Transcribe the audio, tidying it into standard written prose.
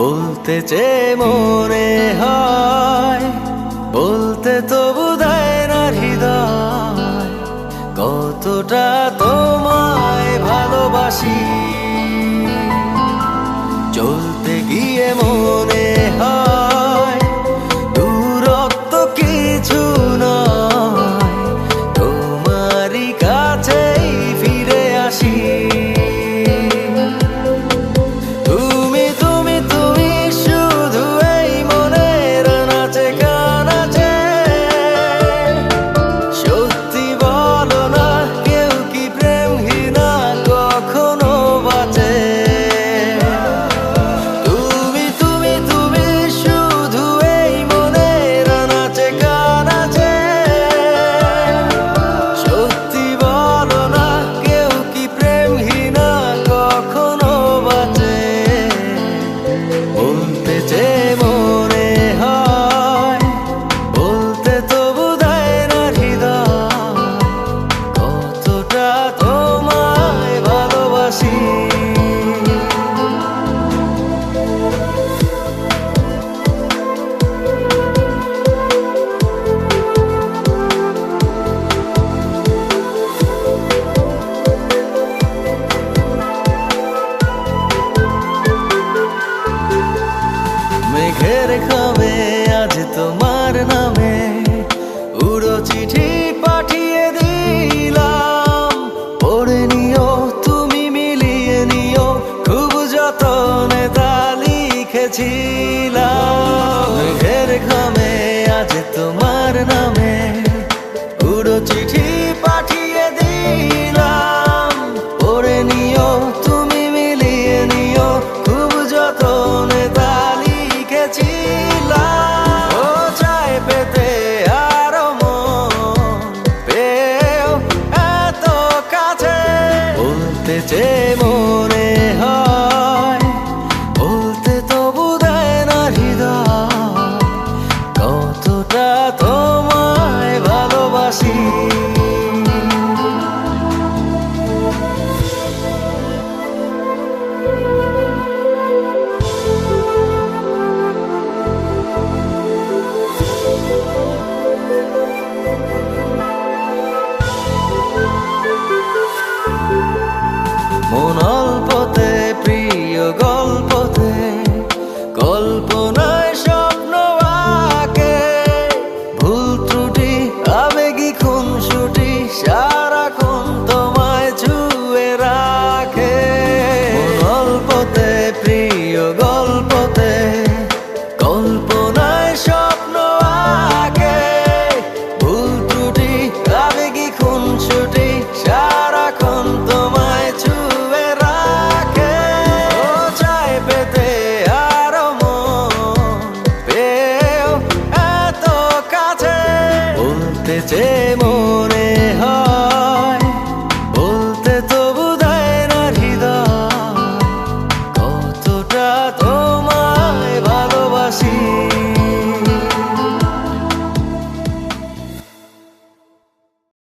বলতে চেয়ে মনে হয়, বলতে তবু দেয় না হৃদয়, কতটা তোমায় ভালোবাসি। চলতে গিয়ে মনে হয় দূরত্ব কিছু নয়, তোমারই কাছেই ফিরে আসি। মেঘের খামে আজ তোমার নামে উড়ো চিঠি পাঠিয়ে দিলাম, পড়ে নিও তুমি মিলিয়ে নিও, খুব যতনে তা লিখেছিলাম। মেঘের খামে আজ তোমার নামে উড়ো চিঠি পাঠিয়ে দিলাম, পড়ে নিও তুমি মিলিয়ে নিও, খুব যতনে তা লিখেছিলাম। ও চায় পেতে আরো মন পেও এত কাছে, বলতে চেয়ে মনে হয়, বলতে তবু দেয় না হৃদয়, কতটা তোমায় ভালোবাসি। মন অল্পতে প্রিয় গল্পতে, কল্পনায় স্বপ্ন আঁকে, ভুল ত্রুটি আবেগী খুনসুটি সারাক্ষণ তোমায় ছুঁয়ে রাখে। মন অল্পতে প্রিয়